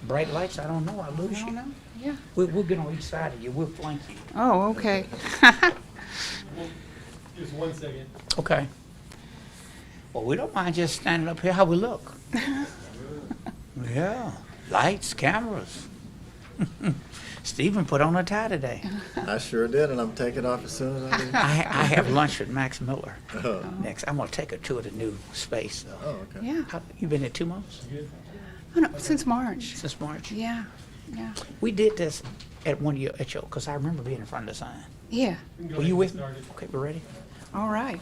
bright lights, I don't know, I lose you. Yeah. We'll get on each side of you, we'll flank you. Oh, okay. Just 1 second. Okay. Well, we don't mind just standing up here, how we look. Yeah, lights, cameras. Stephen put on a tie today. I sure did, and I'm taking off as soon as I leave. I have lunch with Max Miller Oh, next. I'm gonna take her to the new space, though. oh, okay. Yeah. You been there 2 months? Oh, no, since March. Since March? Yeah. Yeah. We did this at one year at your, because I remember being in front of the sign. Yeah. Were you with me? Okay, we're ready? All right.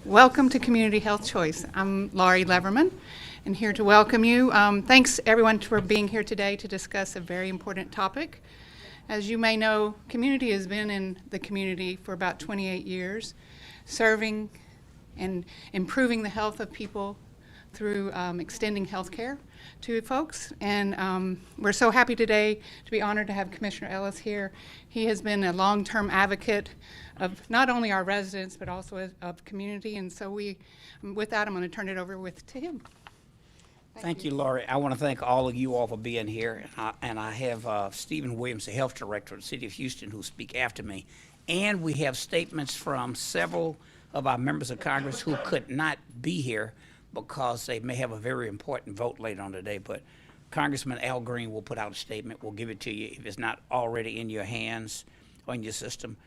Welcome to Community Health Choice. I'm Laurie Leverman, and here to welcome you. Thanks, everyone, for being here today to discuss a very important topic. As you may know, Community has been in the community for about 28 years, serving and improving the health of people through extending health care to folks. And we're so happy today to be honored to have Commissioner Ellis here. He has been a long-term advocate of not only our residents, but also of community. And so with that, I'm going to turn it over to him. Thank you, Laurie. I want to thank all of you all for being here. And I have Stephen Williams, the Health Director of the City of Houston, who will speak after me. And we have statements from several of our members of Congress who could not be here because they may have a very important vote later on today. But Congressman Al Green will put out a statement. We'll give it to you if it's not already in your hands or in your system.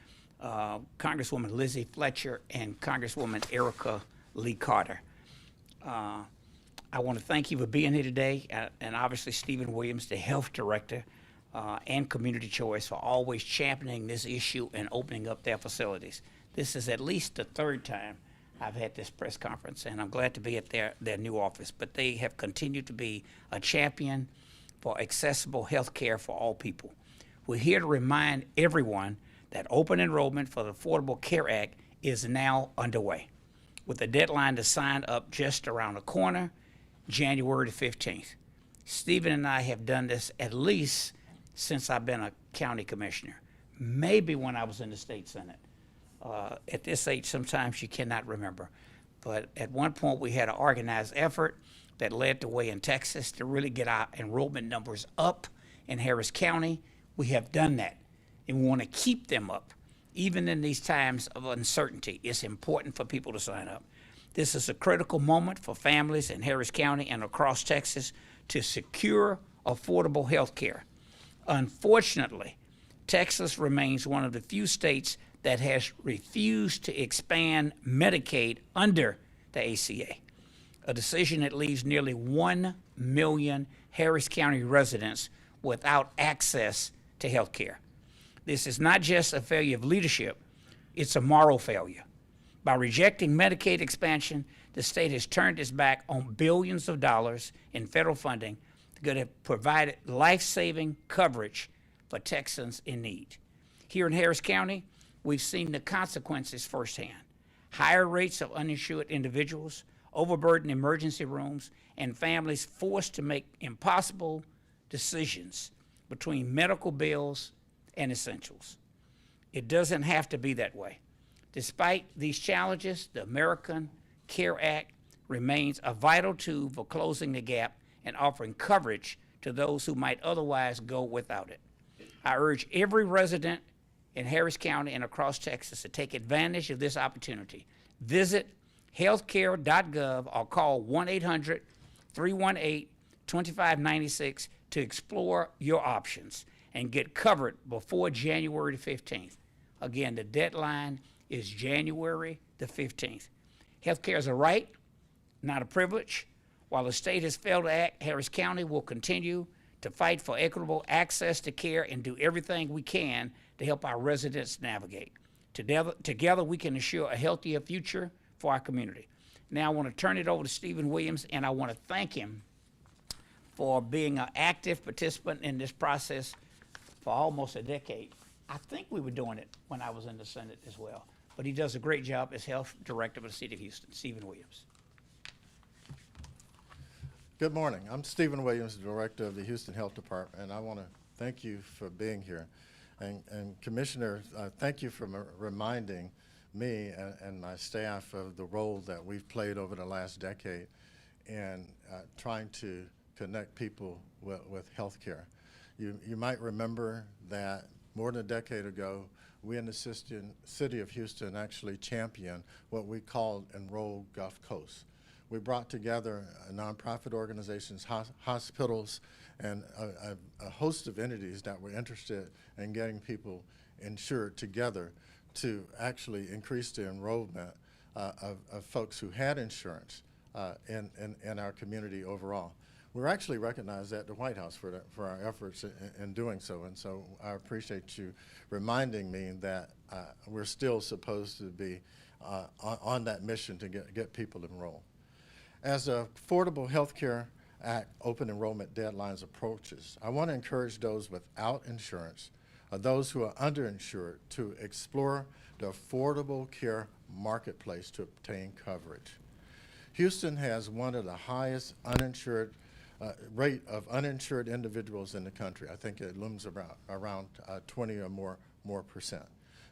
Congresswoman Lizzie Fletcher and Congresswoman Erica Lee Carter. I want to thank you for being here today, and obviously Stephen Williams, the Health Director, and Community Choice for always championing this issue and opening up their facilities. This is at least the third time I've had this press conference, and I'm glad to be at their new office. But they have continued to be a champion for accessible health care for all people. We're here to remind everyone that open enrollment for the Affordable Care Act is now underway, with the deadline to sign up just around the corner, January the 15th. Stephen and I have done this at least since I've been a county commissioner, maybe when I was in the state senate. At this age, sometimes you cannot remember. But at one point, we had an organized effort that led the way in Texas to really get our enrollment numbers up in Harris County. We have done that, and we want to keep them up. Even in these times of uncertainty, it's important for people to sign up. This is a critical moment for families in Harris County and across Texas to secure affordable health care. Unfortunately, Texas remains one of the few states that has refused to expand Medicaid under the ACA, a decision that leaves nearly 1 million Harris County residents without access to health care. This is not just a failure of leadership, it's a moral failure. By rejecting Medicaid expansion, the state has turned its back on billions of dollars in federal funding that could have provided life-saving coverage for Texans in need. Here in Harris County, we've seen the consequences firsthand. Higher rates of uninsured individuals, overburdened emergency rooms, and families forced to make impossible decisions between medical bills and essentials. It doesn't have to be that way. Despite these challenges, the American Care Act remains a vital tool for closing the gap and offering coverage to those who might otherwise go without it. I urge every resident in Harris County and across Texas to take advantage of this opportunity. Visit healthcare.gov or call 1-800-318-2596 to explore your options and get covered before January the 15th. Again, the deadline is January the 15th. Healthcare is a right, not a privilege. While the state has failed to act, Harris County will continue to fight for equitable access to care and do everything we can to help our residents navigate. Together we can ensure a healthier future for our community. Now I want to turn it over to Stephen Williams, and I want to thank him for being an active participant in this process for almost a decade. I think we were doing it when I was in the Senate as well. But he does a great job as Health Director of the City of Houston. Stephen Williams. Good morning. I'm Stephen Williams, Director of the Houston Health Department, and I want to thank you for being here. And Commissioner, thank you for reminding me and my staff of the role that we've played over the last decade in trying to connect people with health care. You might remember that more than a decade ago, we in the city of Houston actually championed what we called Enroll Gulf Coast. We brought together nonprofit organizations, hospitals, and a host of entities that were interested in getting people insured together to actually increase the enrollment of folks who had insurance in our community overall. We're actually recognized at the White House for our efforts in doing so, and so I appreciate you reminding me that we're still supposed to be on that mission to get people enrolled. As the Affordable Health Care Act open enrollment deadlines approaches, I want to encourage those without insurance or those who are underinsured to explore the affordable care marketplace to obtain coverage. Houston has one of the highest uninsured rate of uninsured individuals in the country. I think it looms around 20 or more percent.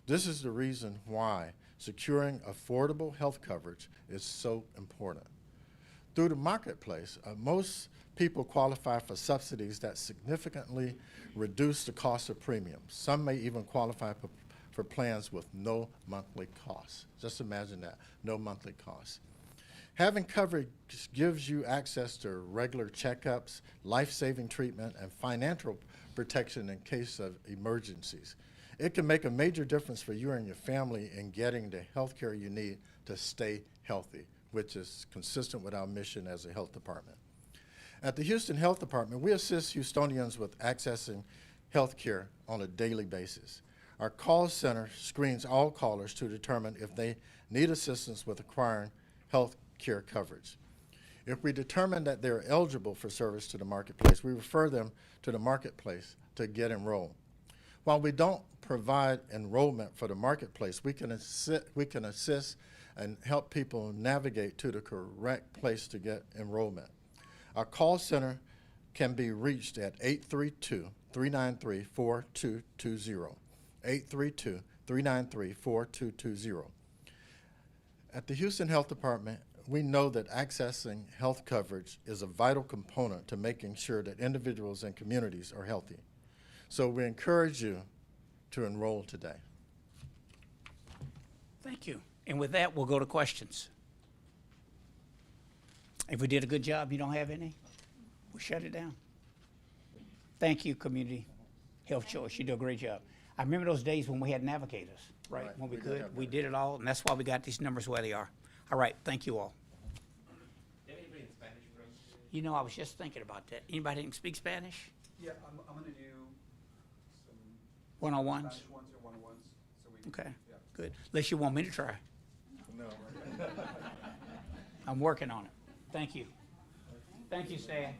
This is the reason why securing affordable health coverage is so important. Through the marketplace, most people qualify for subsidies that significantly reduce the cost of premiums. Some may even qualify for plans with no monthly costs. Just imagine that, no monthly costs. Having coverage gives you access to regular checkups, life-saving treatment, and financial protection in case of emergencies. It can make a major difference for you and your family in getting the health care you need to stay healthy, which is consistent with our mission as a health department. At the Houston Health Department, we assist Houstonians with accessing health care on a daily basis. Our call center screens all callers to determine if they need assistance with acquiring health care coverage. If we determine that they're eligible for service to the marketplace, we refer them to the marketplace to get enrolled. While we don't provide enrollment for the marketplace, we can assist and help people navigate to the correct place to get enrollment. Our call center can be reached at 832-393-4220, 832-393-4220. At the Houston Health Department, we know that accessing health coverage is a vital component to making sure that individuals and communities are healthy. So we encourage you to enroll today. Thank you. And with that, we'll go to questions. If we did a good job, you don't have any, we'll shut it down. Thank you, Community Health Choice. You do a great job. I remember those days when we had navigators, right? Right. When we We did could, have we did it all, and that's why we got these numbers where they are. All right, thank you all. Do you have anybody in Spanish for us? You know, I was just thinking about that. Anybody that can speak Spanish? Yeah, I'm gonna do some One-on-ones? Spanish ones or one-on-ones, so we. Okay, Yeah. good. Unless you want me to try. No. I'm working on it. Thank you. Thank you, staff.